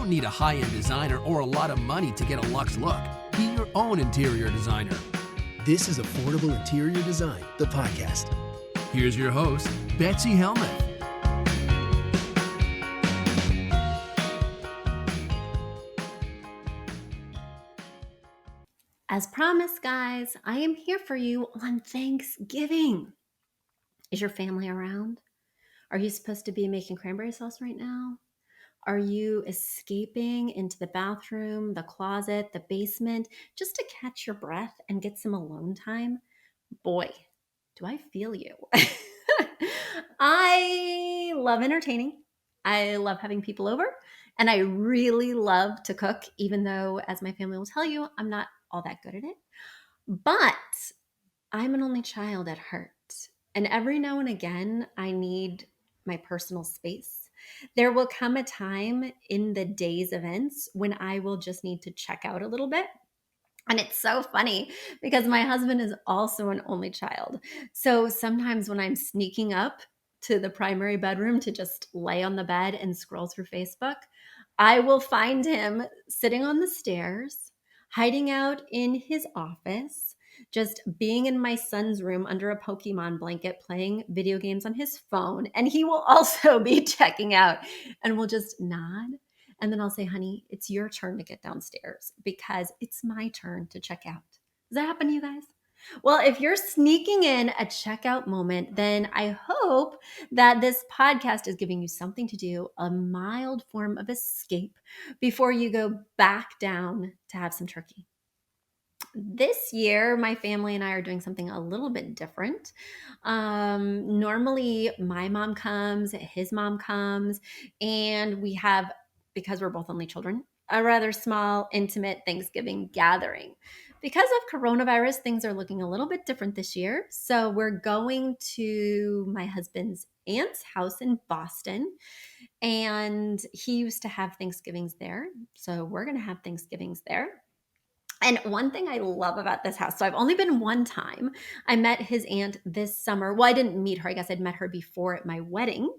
don't need a high-end designer or a lot of money to get a luxe look. Be your own interior designer. This is Affordable Interior Design, the podcast. Here's your host, Betsy Helmuth. As promised, guys, I am here for you on Thanksgiving. Is your family around? Are you supposed to be making cranberry sauce right now? Are you escaping into the bathroom, the closet, the basement, just to catch your breath and get some alone time? Boy, do I feel you. I love entertaining. I love having people over. And I really love to cook, even though, as my family will tell you, I'm not all that good at it. But I'm an only child at heart. And every now and again, I need my personal space. There will come a time in the day's events when I will just need to check out a little bit. And it's so funny because my husband is also an only child. So sometimes when I'm sneaking up to the primary bedroom to just lay on the bed and scroll through Facebook, I will find him sitting on the stairs, hiding out in his office, just being in my son's room under a Pokemon blanket, playing video games on his phone. And he will also be checking out and will just nod. And then I'll say, honey, it's your turn to get downstairs because it's my turn to check out. Does that happen to you guys? Well, if you're sneaking in a checkout moment, then I hope that this podcast is giving you something to do, a mild form of escape before you go back down to have some turkey. This year, my family and I are doing something a little bit different. Normally, my mom comes, his mom comes, and we have, because we're both only children, a rather small, intimate Thanksgiving gathering. Because of coronavirus, things are looking a little bit different this year. So we're going to my husband's aunt's house in Boston, and he used to have Thanksgivings there. So we're going to have Thanksgivings there. And one thing I love about this house, so I've only been one time. I met his aunt this summer. Well, I didn't meet her. I guess I'd met her before at my wedding.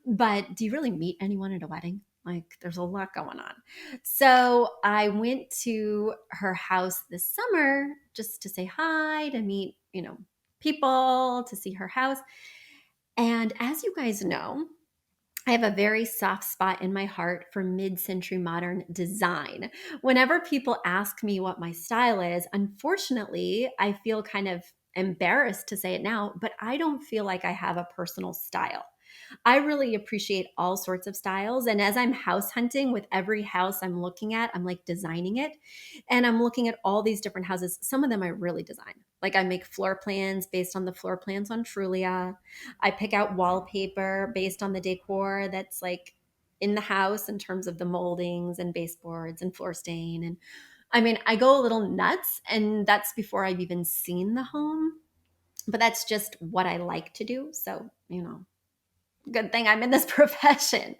But do you really meet anyone at a wedding? Like, there's a lot going on. So I went to her house this summer just to say hi, to meet, people, to see her house. And as you guys know, I have a very soft spot in my heart for mid-century modern design. Whenever people ask me what my style is, unfortunately, I feel kind of embarrassed to say it now, but I don't feel like I have a personal style. I really appreciate all sorts of styles. And as I'm house hunting with every house I'm looking at, I'm like designing it. And I'm looking at all these different houses. Some of them I really design. Like I make floor plans based on the floor plans on Trulia. I pick out wallpaper based on the decor that's like in the house in terms of the moldings and baseboards and floor stain. And I mean, I go a little nuts, and that's before I've even seen the home. But that's just what I like to do. So, good thing I'm in this profession.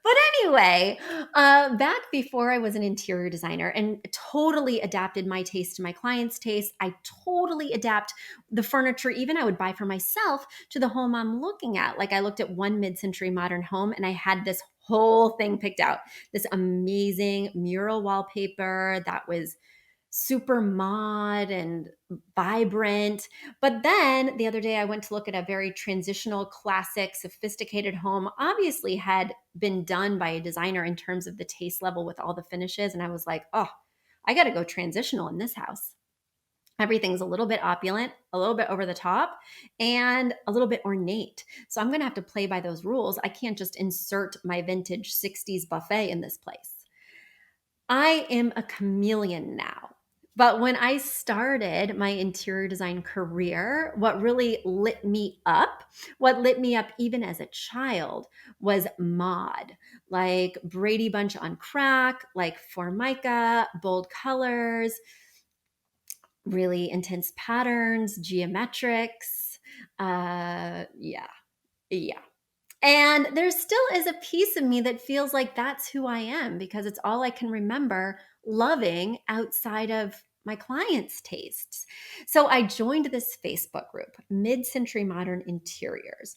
But anyway, back before I was an interior designer and totally adapted my taste to my client's taste, I totally adapt the furniture, even I would buy for myself, to the home I'm looking at. Like I looked at one mid-century modern home and I had this whole thing picked out, this amazing mural wallpaper that was super mod and vibrant. But then the other day I went to look at a very transitional, classic, sophisticated home, obviously had been done by a designer in terms of the taste level with all the finishes. And I was like, oh, I got to go transitional in this house. Everything's a little bit opulent, a little bit over the top, and a little bit ornate. So I'm going to have to play by those rules. I can't just insert my vintage 60s buffet in this place. I am a chameleon now. But when I started my interior design career, what really lit me up, what lit me up even as a child, was mod, like Brady Bunch on crack, like Formica, bold colors, really intense patterns, geometrics. Yeah. And there still is a piece of me that feels like that's who I am because it's all I can remember loving outside of my clients' tastes. So I joined this Facebook group, Mid-Century Modern Interiors.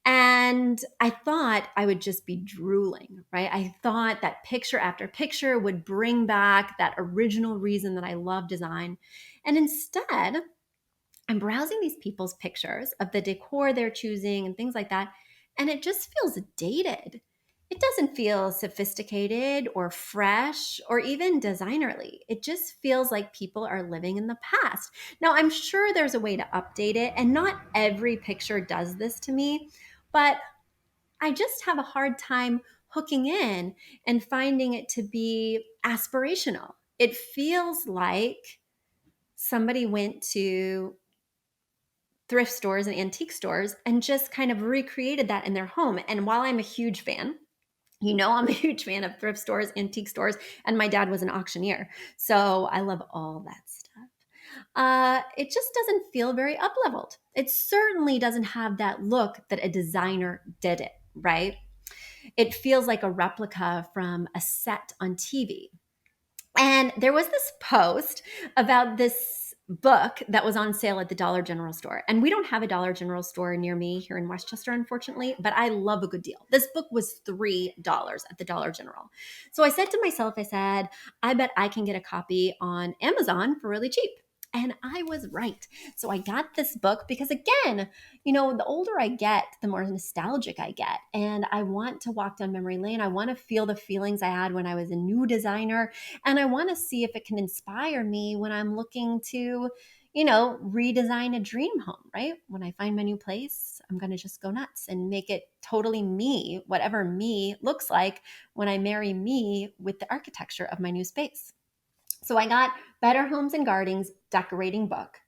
And I thought I would just be drooling, right? I thought that picture after picture would bring back that original reason that I love design. And instead, I'm browsing these people's pictures of the decor they're choosing and things like that, and it just feels dated. It doesn't feel sophisticated or fresh or even designerly. It just feels like people are living in the past. Now, I'm sure there's a way to update it, and not every picture does this to me, but I just have a hard time hooking in and finding it to be aspirational. It feels like somebody went to thrift stores and antique stores and just kind of recreated that in their home. And while I'm a huge fan, I'm a huge fan of thrift stores, antique stores, and my dad was an auctioneer. So I love all that stuff. It just doesn't feel very up leveled. It certainly doesn't have that look that a designer did it, right? It feels like a replica from a set on TV. And there was this post about this book that was on sale at the Dollar General store. And we don't have a Dollar General store near me here in Westchester, unfortunately, but I love a good deal. This book was $3 at the Dollar General. So I said to myself, I bet I can get a copy on Amazon for really cheap. And I was right. So I got this book because, again, the older I get, the more nostalgic I get. And I want to walk down memory lane. I want to feel the feelings I had when I was a new designer. And I want to see if it can inspire me when I'm looking to, redesign a dream home, right? When I find my new place, I'm going to just go nuts and make it totally me, whatever me looks like when I marry me with the architecture of my new space. So I got Better Homes and Gardens Decorating Book,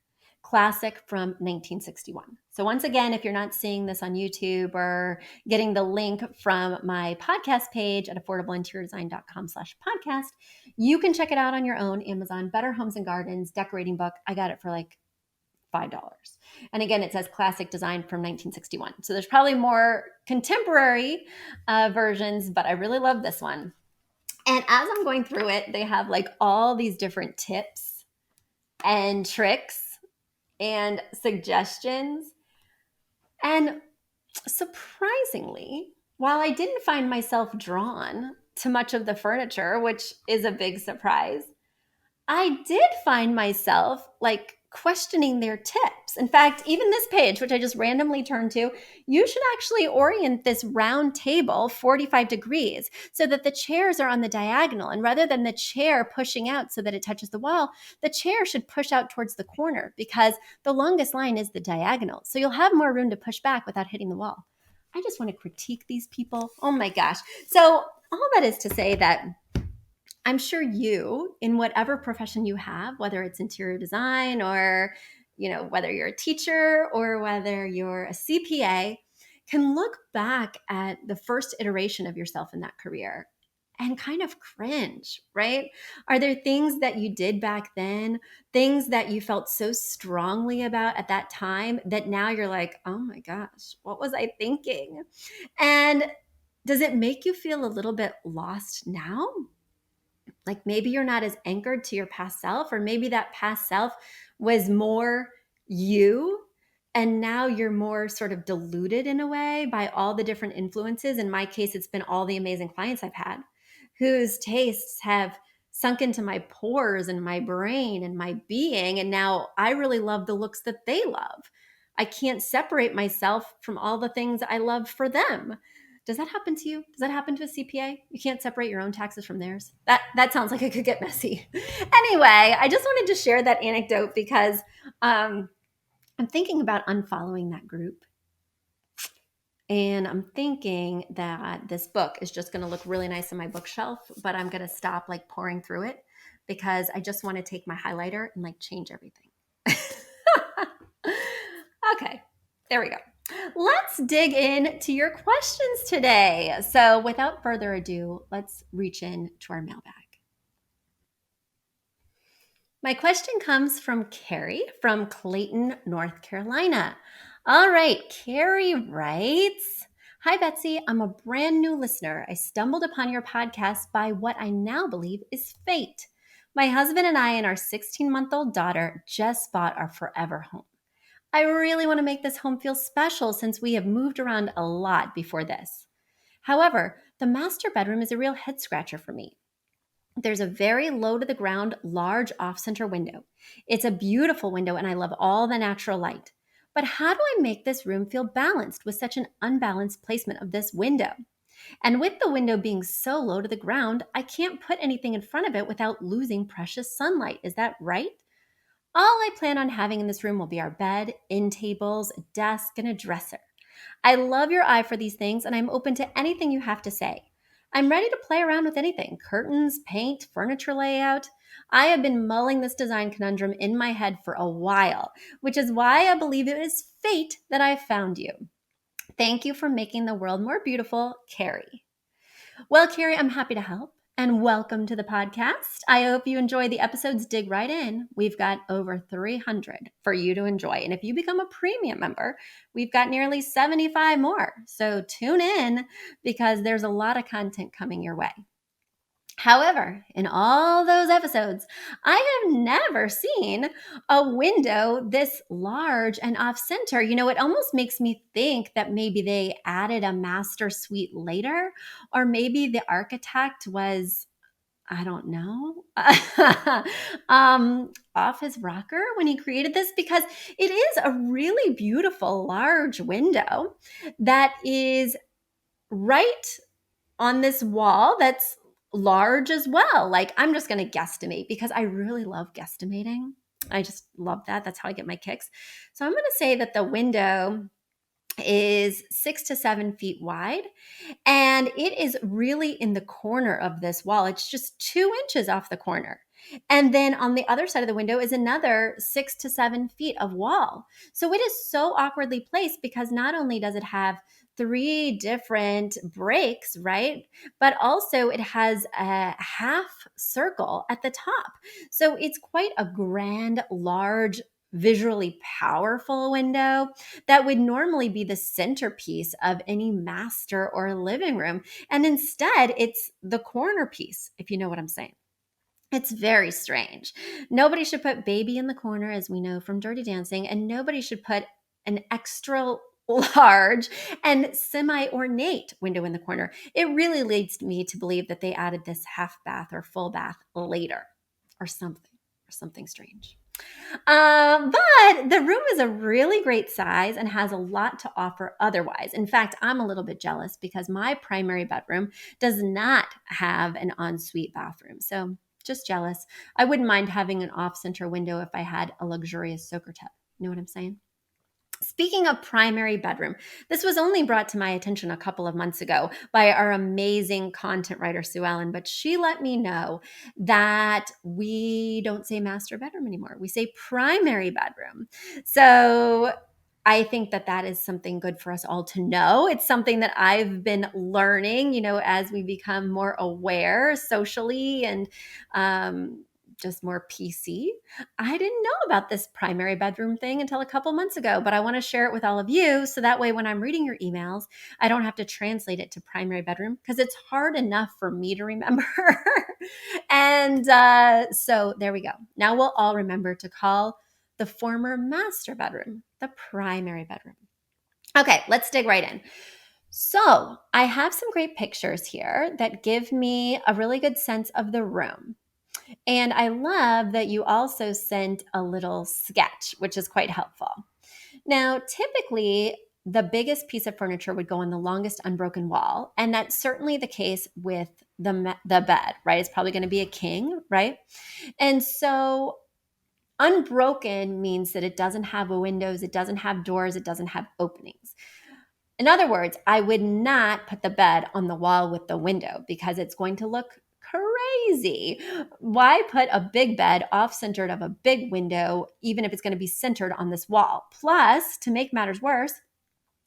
classic from 1961. So once again, if you're not seeing this on YouTube or getting the link from my podcast page at affordableinteriordesign.com/podcast, you can check it out on your own. Amazon, Better Homes and Gardens Decorating Book. I got it for like $5. And again, it says classic design from 1961. So there's probably more contemporary versions, but I really love this one. And as I'm going through it, they have like all these different tips and tricks and suggestions. And surprisingly, while I didn't find myself drawn to much of the furniture, which is a big surprise, I did find myself like questioning their tips. In fact, even this page, which I just randomly turned to, you should actually orient this round table 45 degrees so that the chairs are on the diagonal. And rather than the chair pushing out so that it touches the wall, the chair should push out towards the corner because the longest line is the diagonal. So you'll have more room to push back without hitting the wall. I just want to critique these people. Oh my gosh. So all that is to say that I'm sure you, in whatever profession you have, whether it's interior design or, whether you're a teacher or whether you're a CPA, can look back at the first iteration of yourself in that career and kind of cringe, right? Are there things that you did back then, things that you felt so strongly about at that time that now you're like, oh my gosh, what was I thinking? And does it make you feel a little bit lost now? Like maybe you're not as anchored to your past self, or maybe that past self was more you. And now you're more sort of diluted in a way by all the different influences. In my case, it's been all the amazing clients I've had whose tastes have sunk into my pores and my brain and my being. And now I really love the looks that they love. I can't separate myself from all the things I love for them. Does that happen to you? Does that happen to a CPA? You can't separate your own taxes from theirs? That sounds like it could get messy. Anyway, I just wanted to share that anecdote because I'm thinking about unfollowing that group. And I'm thinking that this book is just going to look really nice on my bookshelf, but I'm going to stop like pouring through it because I just want to take my highlighter and like change everything. Okay, there we go. Let's dig into your questions today. So without further ado, let's reach in to our mailbag. My question comes from Carrie from Clayton, North Carolina. All right, Carrie writes, "Hi, Betsy. I'm a brand new listener. I stumbled upon your podcast by what I now believe is fate. My husband and I and our 16-month-old daughter just bought our forever home. I really want to make this home feel special since we have moved around a lot before this. However, the master bedroom is a real head scratcher for me. There's a very low to the ground, large off center window. It's a beautiful window and I love all the natural light. But how do I make this room feel balanced with such an unbalanced placement of this window? And with the window being so low to the ground, I can't put anything in front of it without losing precious sunlight. Is that right? All I plan on having in this room will be our bed, end tables, a desk, and a dresser. I love your eye for these things, and I'm open to anything you have to say. I'm ready to play around with anything: curtains, paint, furniture layout. I have been mulling this design conundrum in my head for a while, which is why I believe it is fate that I found you. Thank you for making the world more beautiful, Carrie. Well, Carrie, I'm happy to help. And welcome to the podcast. I hope you enjoy the episodes. Dig right in. We've got over 300 for you to enjoy. And if you become a premium member, we've got nearly 75 more. So tune in because there's a lot of content coming your way. However, in all those episodes, I have never seen a window this large and off center. It almost makes me think that maybe they added a master suite later, or maybe the architect was, I don't know, off his rocker when he created this, because it is a really beautiful large window that is right on this wall that's large as well. Like, I'm just going to guesstimate because I really love guesstimating. I just love that. That's how I get my kicks. So I'm going to say that the window is 6 to 7 feet wide, and it is really in the corner of this wall. It's just 2 inches off the corner. And then on the other side of the window is another 6 to 7 feet of wall. So it is so awkwardly placed because not only does it have 3 different breaks, right? But also it has a half circle at the top. So it's quite a grand, large, visually powerful window that would normally be the centerpiece of any master or living room. And instead, it's the corner piece, if you know what I'm saying. It's very strange. Nobody should put baby in the corner, as we know from Dirty Dancing, and nobody should put an extra large and semi-ornate window in the corner. It really leads me to believe that they added this half bath or full bath later or something strange. But the room is a really great size and has a lot to offer otherwise. In fact, I'm a little bit jealous because my primary bedroom does not have an ensuite bathroom. So just jealous. I wouldn't mind having an off-center window if I had a luxurious soaker tub. You know what I'm saying? Speaking of primary bedroom, this was only brought to my attention a couple of months ago by our amazing content writer, Sue Ellen, but she let me know that we don't say master bedroom anymore. We say primary bedroom. So I think that is something good for us all to know. It's something that I've been learning, as we become more aware socially and just more PC. I didn't know about this primary bedroom thing until a couple months ago, but I want to share it with all of you so that way when I'm reading your emails, I don't have to translate it to primary bedroom because it's hard enough for me to remember. And so there we go. Now we'll all remember to call the former master bedroom the primary bedroom. Okay, let's dig right in. So I have some great pictures here that give me a really good sense of the room. And I love that you also sent a little sketch, which is quite helpful. Now, typically, the biggest piece of furniture would go on the longest unbroken wall. And that's certainly the case with the bed, right? It's probably going to be a king, right? And so unbroken means that it doesn't have windows, it doesn't have doors, it doesn't have openings. In other words, I would not put the bed on the wall with the window because it's going to look crazy. Why put a big bed off-centered of a big window, even if it's going to be centered on this wall? Plus, to make matters worse,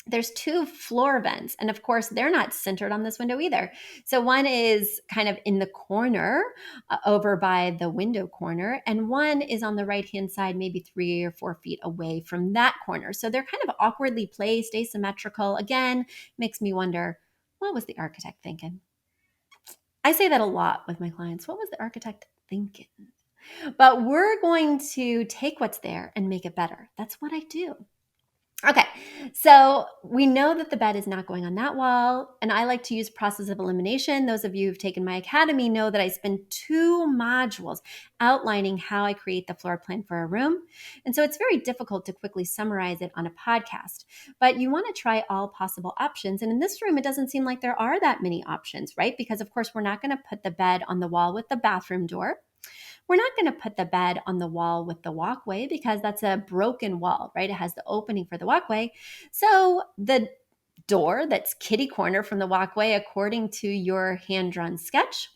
there's 2 floor vents. And of course, they're not centered on this window either. So one is kind of in the corner over by the window corner, and one is on the right-hand side, maybe 3 or 4 feet away from that corner. So they're kind of awkwardly placed, asymmetrical. Again, makes me wonder, what was the architect thinking? I say that a lot with my clients. What was the architect thinking? But we're going to take what's there and make it better. That's what I do. Okay, so we know that the bed is not going on that wall, and I like to use process of elimination. Those of you who've taken my academy know that I spend 2 modules outlining how I create the floor plan for a room. And so it's very difficult to quickly summarize it on a podcast, but you want to try all possible options. And in this room, it doesn't seem like there are that many options, right? Because of course, we're not going to put the bed on the wall with the bathroom door. We're not going to put the bed on the wall with the walkway because that's a broken wall, right? It has the opening for the walkway. So the door that's kitty corner from the walkway, according to your hand-drawn sketch,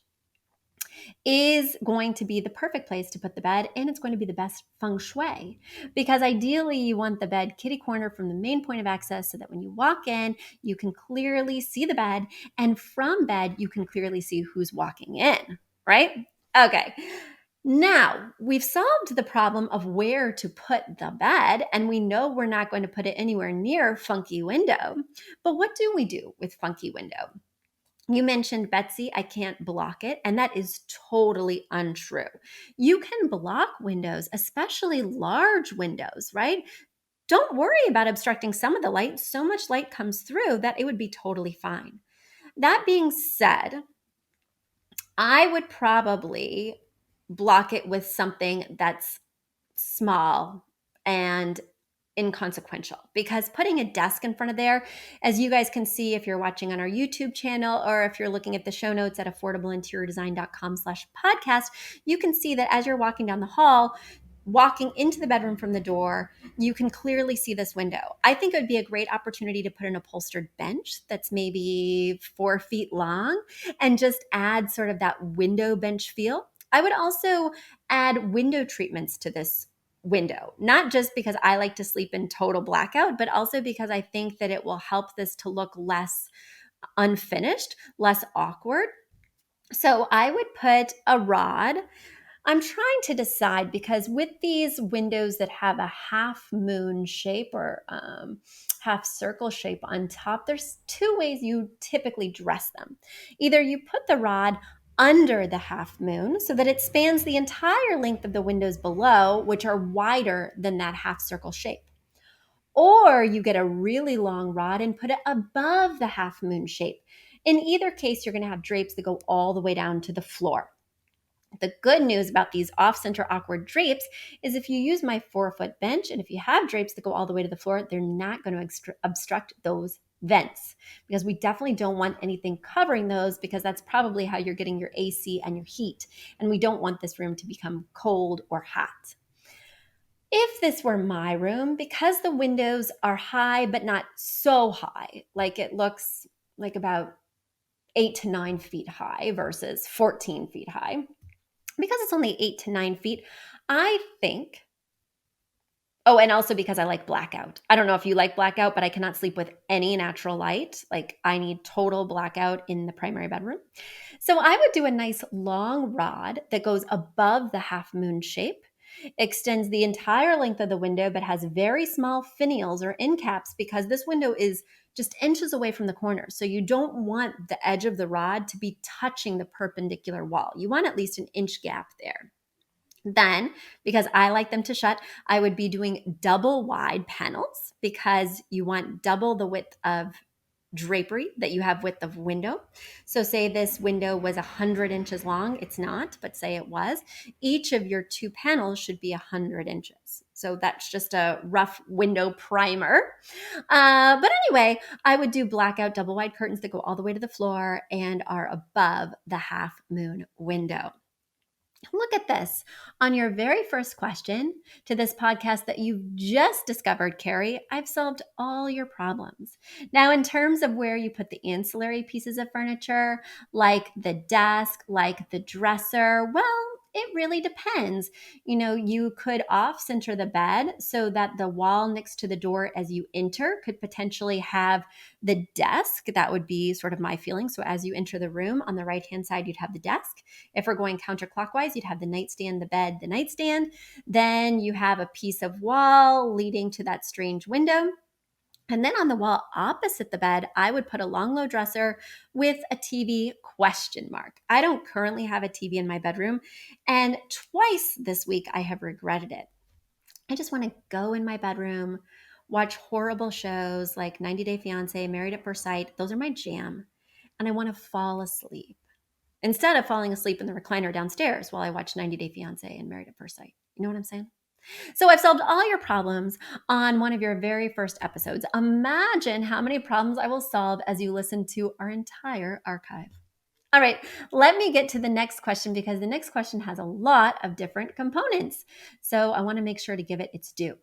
is going to be the perfect place to put the bed, and it's going to be the best feng shui, because ideally you want the bed kitty corner from the main point of access so that when you walk in, you can clearly see the bed, and from bed, you can clearly see who's walking in, right? Okay. Now, we've solved the problem of where to put the bed, and we know we're not going to put it anywhere near funky window. But what do we do with funky window? You mentioned, Betsy, I can't block it, and that is totally untrue. You can block windows, especially large windows, right? Don't worry about obstructing some of the light. So much light comes through that it would be totally fine. That being said, I would probably block it with something that's small and inconsequential, because putting a desk in front of there, as you guys can see if you're watching on our YouTube channel or if you're looking at the show notes at affordableinteriordesign.com/podcast, you can see that as you're walking down the hall, walking into the bedroom from the door, you can clearly see this window. I think it would be a great opportunity to put an upholstered bench that's maybe 4 feet long and just add sort of that window bench feel. I would also add window treatments to this window, not just because I like to sleep in total blackout, but also because I think that it will help this to look less unfinished, less awkward. So I would put a rod. I'm trying to decide, because with these windows that have a half moon shape or half circle shape on top, there's 2 ways you typically dress them. Either you put the rod under the half moon so that it spans the entire length of the windows below, which are wider than that half circle shape. Or you get a really long rod and put it above the half moon shape. In either case, you're going to have drapes that go all the way down to the floor. The good news about these off-center awkward drapes is if you use my 4-foot bench and if you have drapes that go all the way to the floor, they're not going to obstruct those vents, because we definitely don't want anything covering those, because that's probably how you're getting your AC and your heat. And we don't want this room to become cold or hot. If this were my room, because the windows are high, but not so high, like it looks like about 8 to 9 feet high versus 14 feet high, because it's only 8 to 9 feet, I think, oh, and also because I like blackout. I don't know if you like blackout, but I cannot sleep with any natural light. Like, I need total blackout in the primary bedroom. So I would do a nice long rod that goes above the half moon shape, extends the entire length of the window, but has very small finials or end caps, because this window is just inches away from the corner. So you don't want the edge of the rod to be touching the perpendicular wall. You want at least an inch gap there. Then, because I like them to shut, I would be doing double wide panels, because you want double the width of drapery that you have width of window. So say this window was 100 inches long. It's not, but say it was. Each of your 2 panels should be 100 inches. So that's just a rough window primer. But anyway, I would do blackout double wide curtains that go all the way to the floor and are above the half moon window. Look at this. On your very first question to this podcast that you've just discovered, Carrie, I've solved all your problems. Now, in terms of where you put the ancillary pieces of furniture, like the desk, like the dresser, well, it really depends. You know, you could off-center the bed so that the wall next to the door as you enter could potentially have the desk. That would be sort of my feeling. So as you enter the room, on the right-hand side, you'd have the desk. If we're going counterclockwise, you'd have the nightstand, the bed, the nightstand. Then you have a piece of wall leading to that strange window. And then on the wall opposite the bed, I would put a long low dresser with a TV question mark. I don't currently have a TV in my bedroom, and twice this week I have regretted it. I just want to go in my bedroom, watch horrible shows like 90 Day Fiancé, Married at First Sight. Those are my jam. And I want to fall asleep instead of falling asleep in the recliner downstairs while I watch 90 Day Fiancé and Married at First Sight. You know what I'm saying? So I've solved all your problems on one of your very first episodes. Imagine how many problems I will solve as you listen to our entire archive. All right, let me get to the next question because the next question has a lot of different components. So I want to make sure to give it its due.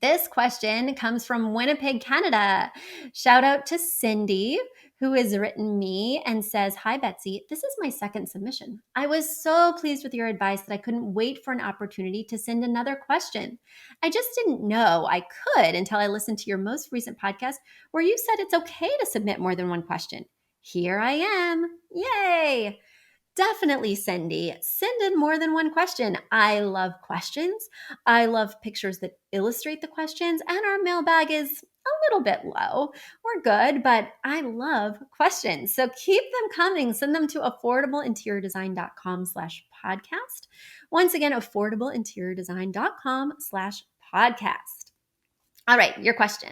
This question comes from Winnipeg, Canada. Shout out to Cindy, who has written me and says, "Hi, Betsy. This is my second submission. I was so pleased with your advice that I couldn't wait for an opportunity to send another question. I just didn't know I could until I listened to your most recent podcast where you said it's okay to submit more than one question. Here I am. Yay! Definitely, Cindy. Send in more than one question. I love questions. I love pictures that illustrate the questions, and our mailbag is a little bit low. We're good, but I love questions. So keep them coming. Send them to affordableinteriordesign.com/podcast. Once again, affordableinteriordesign.com/podcast. All right, your question.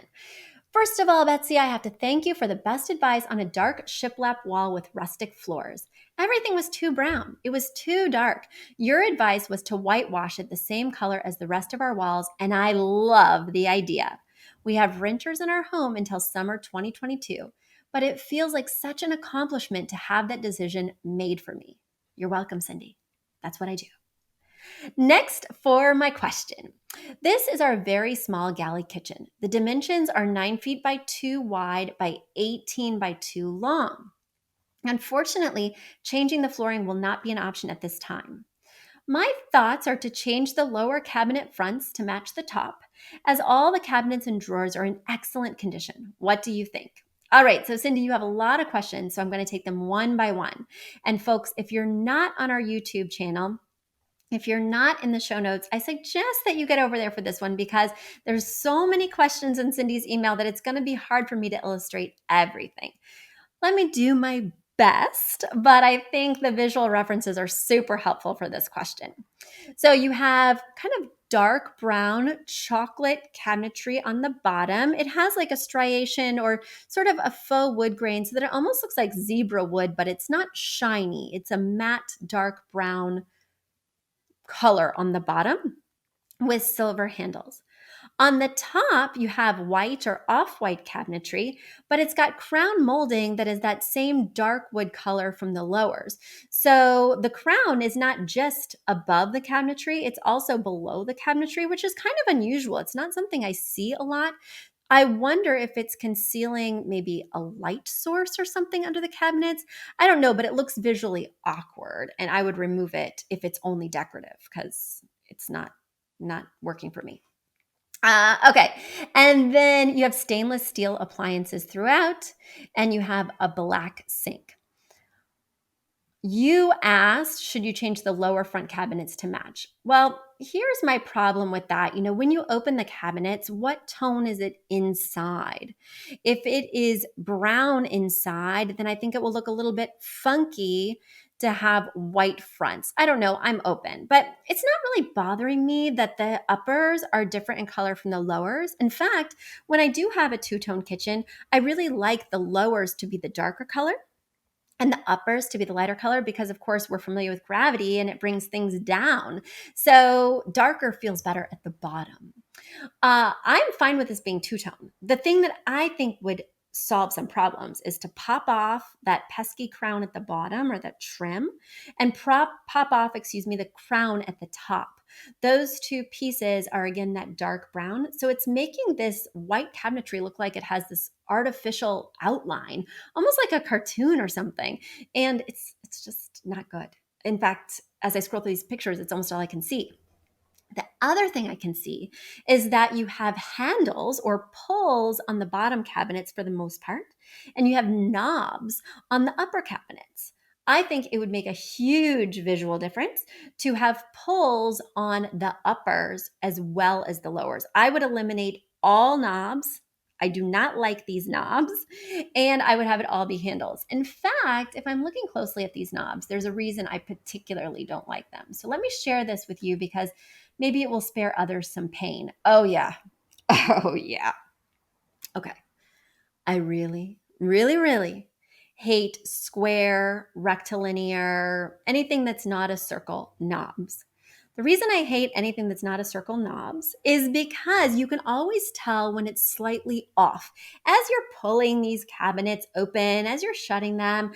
First of all, Betsy, I have to thank you for the best advice on a dark shiplap wall with rustic floors. Everything was too brown. It was too dark. Your advice was to whitewash it the same color as the rest of our walls, and I love the idea. We have renters in our home until summer 2022, but it feels like such an accomplishment to have that decision made for me. You're welcome, Cindy. That's what I do. Next, for my question. This is our very small galley kitchen. The dimensions are 9 feet by 2 wide by 18 by 2 long. Unfortunately, changing the flooring will not be an option at this time. My thoughts are to change the lower cabinet fronts to match the top, as all the cabinets and drawers are in excellent condition. What do you think? All right, so Cindy, you have a lot of questions, so I'm going to take them one by one. And folks, if you're not on our YouTube channel, if you're not in the show notes, I suggest that you get over there for this one because there's so many questions in Cindy's email that it's going to be hard for me to illustrate everything. Let me do my best, but I think the visual references are super helpful for this question. So you have kind of dark brown chocolate cabinetry on the bottom. It has like a striation or sort of a faux wood grain so that it almost looks like zebra wood, but it's not shiny. It's a matte dark brown color on the bottom with silver handles. On the top, you have white or off-white cabinetry, but it's got crown molding that is that same dark wood color from the lowers. So the crown is not just above the cabinetry, it's also below the cabinetry, which is kind of unusual. It's not something I see a lot. I wonder if it's concealing maybe a light source or something under the cabinets. I don't know, but it looks visually awkward, and I would remove it if it's only decorative because it's not working for me. Okay, and then you have stainless steel appliances throughout, and you have a black sink. You asked, should you change the lower front cabinets to match? Well, here's my problem with that. When you open the cabinets, what tone is it inside? If it is brown inside, then I think it will look a little bit funky to have white fronts. I don't know, I'm open, but it's not really bothering me that the uppers are different in color from the lowers. In fact, when I do have a two-tone kitchen, I really like the lowers to be the darker color and the uppers to be the lighter color because, of course, we're familiar with gravity and it brings things down. So darker feels better at the bottom. I'm fine with this being two-tone. The thing that I think would solve some problems is to pop off that pesky crown at the bottom or that trim and pop off, the crown at the top. Those two pieces are, again, that dark brown. So it's making this white cabinetry look like it has this artificial outline, almost like a cartoon or something. And it's just not good. In fact, as I scroll through these pictures, it's almost all I can see. The other thing I can see is that you have handles or pulls on the bottom cabinets for the most part, and you have knobs on the upper cabinets. I think it would make a huge visual difference to have pulls on the uppers as well as the lowers. I would eliminate all knobs. I do not like these knobs, and I would have it all be handles. In fact, if I'm looking closely at these knobs, there's a reason I particularly don't like them. So let me share this with you because maybe it will spare others some pain. Oh, yeah. Oh, yeah. Okay. I really, really, really hate square, rectilinear, anything that's not a circle knobs. The reason I hate anything that's not a circle knobs is because you can always tell when it's slightly off. As you're pulling these cabinets open, as you're shutting them,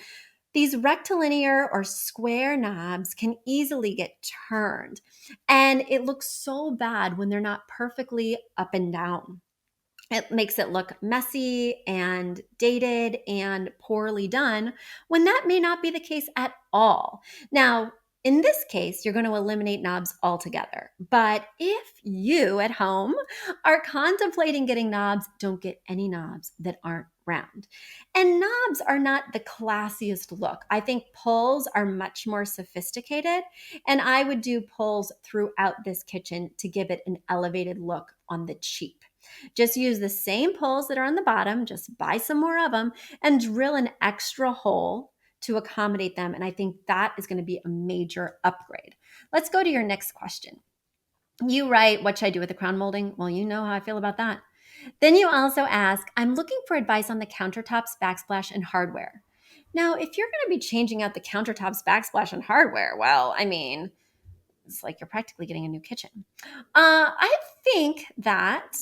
these rectilinear or square knobs can easily get turned. And it looks so bad when they're not perfectly up and down. It makes it look messy and dated and poorly done when that may not be the case at all. Now, in this case, you're going to eliminate knobs altogether. But if you at home are contemplating getting knobs, don't get any knobs that aren't round. And knobs are not the classiest look. I think pulls are much more sophisticated, and I would do pulls throughout this kitchen to give it an elevated look on the cheap. Just use the same pulls that are on the bottom, just buy some more of them and drill an extra hole to accommodate them. And I think that is going to be a major upgrade. Let's go to your next question. You write, what should I do with the crown molding? Well, you know how I feel about that. Then you also ask, I'm looking for advice on the countertops, backsplash, and hardware. Now, if you're going to be changing out the countertops, backsplash, and hardware, well, I mean, it's like you're practically getting a new kitchen. I think that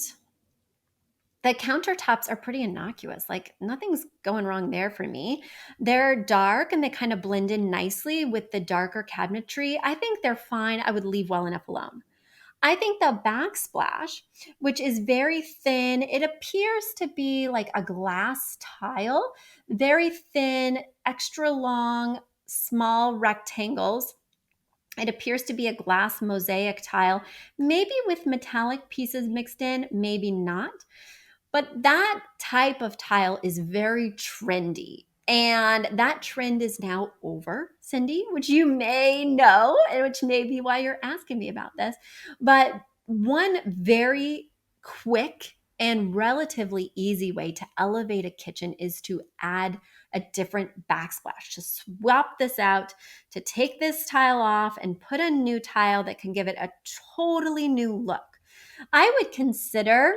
the countertops are pretty innocuous. Like nothing's going wrong there for me. They're dark and they kind of blend in nicely with the darker cabinetry. I think they're fine. I would leave well enough alone. I think the backsplash, which is very thin, it appears to be like a glass tile, very thin, extra long, small rectangles. It appears to be a glass mosaic tile, maybe with metallic pieces mixed in, maybe not. But that type of tile is very trendy. And that trend is now over, Cindy, which you may know, and which may be why you're asking me about this. But one very quick and relatively easy way to elevate a kitchen is to add a different backsplash, to swap this out, to take this tile off and put a new tile that can give it a totally new look. I would consider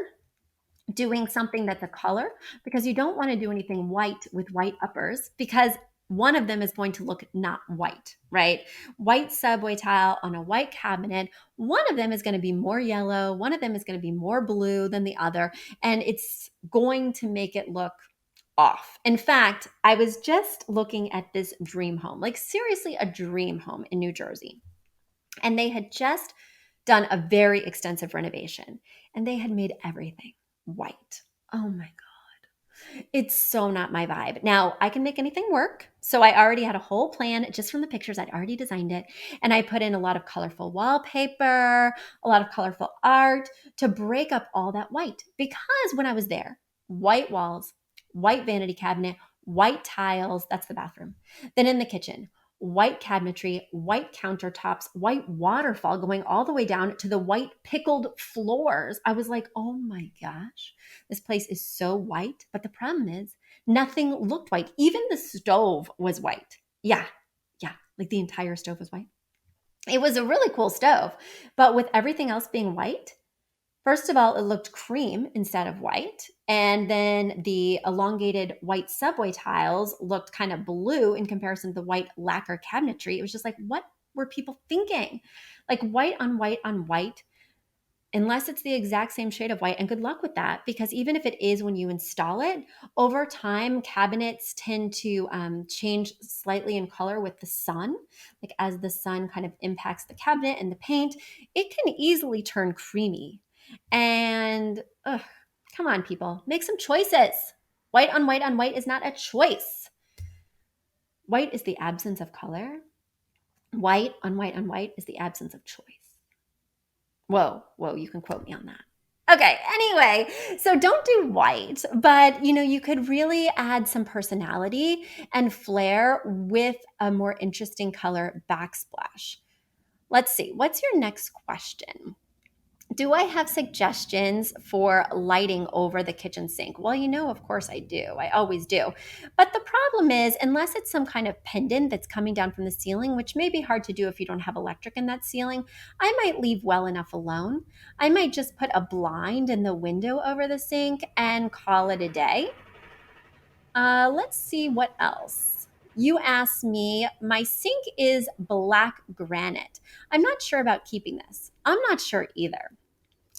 doing something that's a color because you don't want to do anything white with white uppers because one of them is going to look not white, right? White subway tile on a white cabinet. One of them is going to be more yellow. One of them is going to be more blue than the other. And it's going to make it look off. In fact, I was just looking at this dream home, like seriously, a dream home in New Jersey. And they had just done a very extensive renovation and they had made everything white. Oh my God. It's so not my vibe. Now, I can make anything work. So I already had a whole plan just from the pictures. I'd already designed it. And I put in a lot of colorful wallpaper, a lot of colorful art to break up all that white. Because when I was there, white walls, white vanity cabinet, white tiles, that's the bathroom. Then in the kitchen, white cabinetry, white countertops, white waterfall going all the way down to the white pickled floors. I was like, oh my gosh, this place is so white. But the problem is nothing looked white. Even the stove was white. Yeah, like the entire stove was white. It was a really cool stove, but with everything else being white, first of all, it looked cream instead of white. And then the elongated white subway tiles looked kind of blue in comparison to the white lacquer cabinetry. It was just like, what were people thinking? Like white on white on white, unless it's the exact same shade of white. And good luck with that, because even if it is when you install it, over time, cabinets tend to change slightly in color with the sun. Like as the sun kind of impacts the cabinet and the paint, it can easily turn creamy. And come on, people, make some choices. White on white is not a choice. White is the absence of color. White on white is the absence of choice. Whoa, you can quote me on that. Okay, anyway, so don't do white, but you could really add some personality and flair with a more interesting color backsplash. Let's see, what's your next question? Do I have suggestions for lighting over the kitchen sink? Well, of course I do. I always do. But the problem is, unless it's some kind of pendant that's coming down from the ceiling, which may be hard to do if you don't have electric in that ceiling, I might leave well enough alone. I might just put a blind in the window over the sink and call it a day. Let's see what else. You asked me, my sink is black granite. I'm not sure about keeping this. I'm not sure either.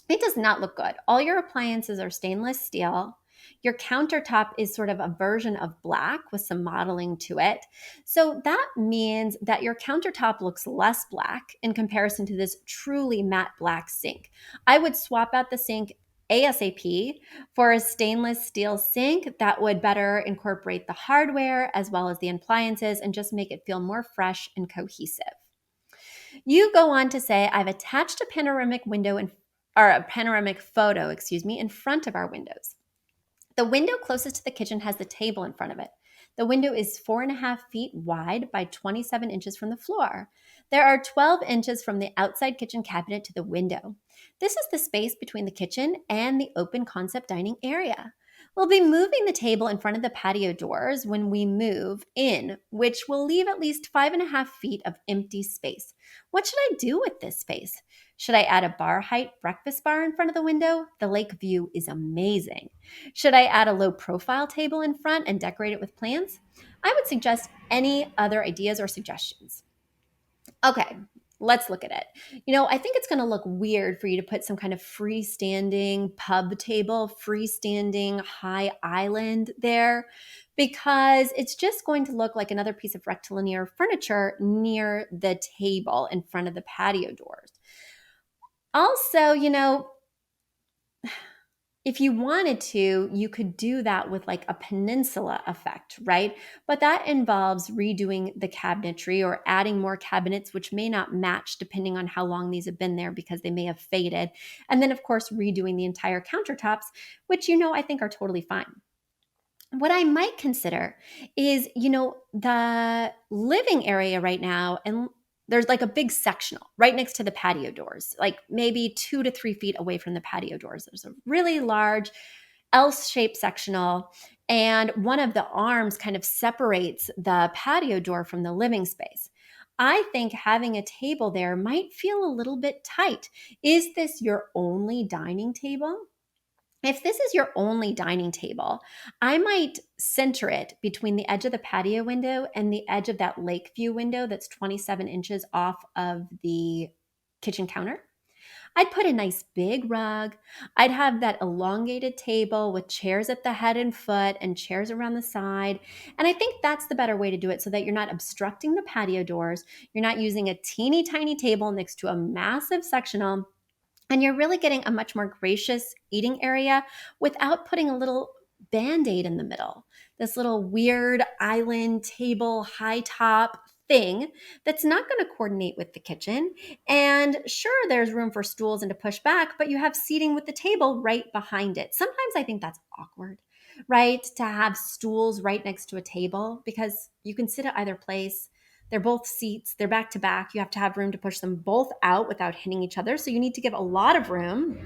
It does not look good. All your appliances are stainless steel. Your countertop is sort of a version of black with some modeling to it. So that means that your countertop looks less black in comparison to this truly matte black sink. I would swap out the sink ASAP for a stainless steel sink that would better incorporate the hardware as well as the appliances and just make it feel more fresh and cohesive. You go on to say, I've attached a panoramic a panoramic photo, in front of our windows. The window closest to the kitchen has the table in front of it. The window is 4.5 feet wide by 27 inches from the floor. There are 12 inches from the outside kitchen cabinet to the window. This is the space between the kitchen and the open concept dining area. We'll be moving the table in front of the patio doors when we move in, which will leave at least 5.5 feet of empty space. What should I do with this space? Should I add a bar height breakfast bar in front of the window? The lake view is amazing. Should I add a low profile table in front and decorate it with plants? I would suggest any other ideas or suggestions. Okay, let's look at it. I think it's going to look weird for you to put some kind of freestanding pub table, freestanding high island there, because it's just going to look like another piece of rectilinear furniture near the table in front of the patio doors. Also, if you wanted to, you could do that with like a peninsula effect, right? But that involves redoing the cabinetry or adding more cabinets, which may not match depending on how long these have been there because they may have faded. And then, of course, redoing the entire countertops, which, I think are totally fine. What I might consider is, the living area right now, and there's like a big sectional right next to the patio doors, like maybe 2 to 3 feet away from the patio doors. There's a really large L-shaped sectional, and one of the arms kind of separates the patio door from the living space. I think having a table there might feel a little bit tight. Is this your only dining table? If this is your only dining table, I might center it between the edge of the patio window and the edge of that lake view window that's 27 inches off of the kitchen counter. I'd put a nice big rug. I'd have that elongated table with chairs at the head and foot and chairs around the side. And I think that's the better way to do it so that you're not obstructing the patio doors. You're not using a teeny tiny table next to a massive sectional. And you're really getting a much more gracious eating area without putting a little Band-Aid in the middle. This little weird island table, high top thing that's not going to coordinate with the kitchen. And sure, there's room for stools and to push back, but you have seating with the table right behind it. Sometimes I think that's awkward, right? To have stools right next to a table because you can sit at either place. They're both seats. They're back to back. You have to have room to push them both out without hitting each other. So you need to give a lot of room.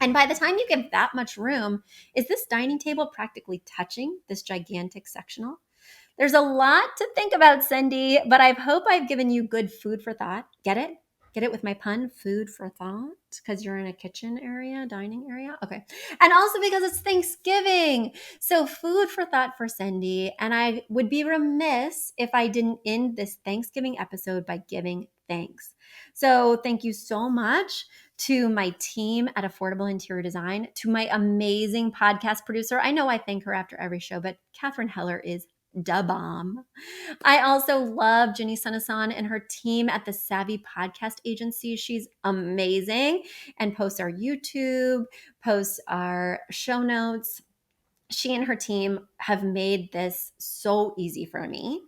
And by the time you give that much room, is this dining table practically touching this gigantic sectional? There's a lot to think about, Cindy, but I hope I've given you good food for thought. Get it? Get it with my pun, food for thought, because you're in a kitchen area, dining area? Okay. And also because it's Thanksgiving. So food for thought for Cindy. And I would be remiss if I didn't end this Thanksgiving episode by giving thanks. So thank you so much to my team at Affordable Interior Design, to my amazing podcast producer. I know I thank her after every show, but Catherine Heller is da bomb. I also love Jenny Sunasan and her team at the Savvy Podcast Agency. She's amazing and posts our YouTube, posts our show notes. She and her team have made this so easy for me.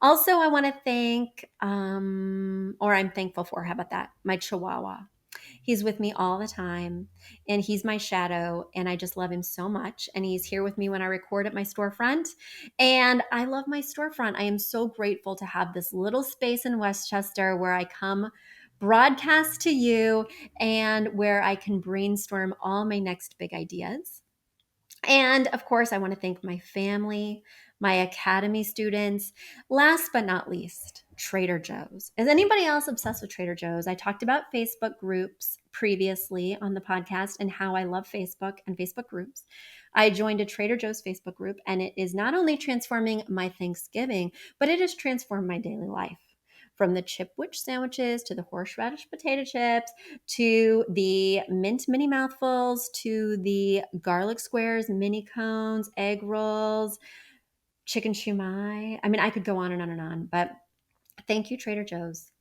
Also, I want to thank, or I'm thankful for, how about that? My Chihuahua. He's with me all the time and he's my shadow and I just love him so much. And he's here with me when I record at my storefront. And I love my storefront. I am so grateful to have this little space in Westchester where I come broadcast to you and where I can brainstorm all my next big ideas. And of course, I want to thank my family, my academy students. Last but not least, Trader Joe's. Is anybody else obsessed with Trader Joe's? I talked about Facebook groups previously on the podcast and how I love Facebook and Facebook groups. I joined a Trader Joe's Facebook group, and it is not only transforming my Thanksgiving, but it has transformed my daily life. From the chipwich sandwiches to the horseradish potato chips to the mint mini mouthfuls to the garlic squares, mini cones, egg rolls, chicken shumai. I mean, I could go on and on and on, but thank you, Trader Joe's.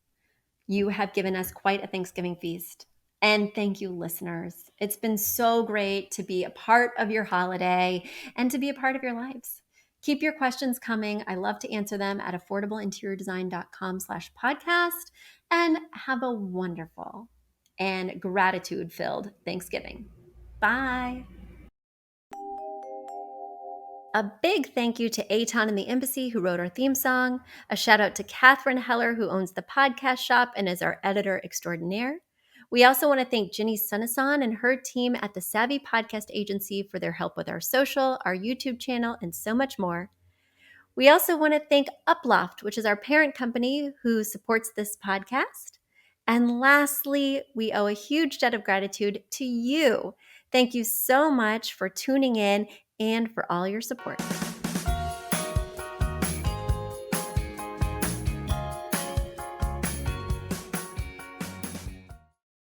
You have given us quite a Thanksgiving feast. And thank you, listeners. It's been so great to be a part of your holiday and to be a part of your lives. Keep your questions coming. I love to answer them at affordableinteriordesign.com/podcast. And have a wonderful and gratitude-filled Thanksgiving. Bye. A big thank you to Aton and the Embassy, who wrote our theme song. A shout out to Catherine Heller, who owns the podcast shop and is our editor extraordinaire. We also want to thank Ginny Sunasan and her team at the Savvy Podcast Agency for their help with our social, our YouTube channel, and so much more. We also want to thank Uploft, which is our parent company who supports this podcast. And lastly, we owe a huge debt of gratitude to you. Thank you so much for tuning in and for all your support.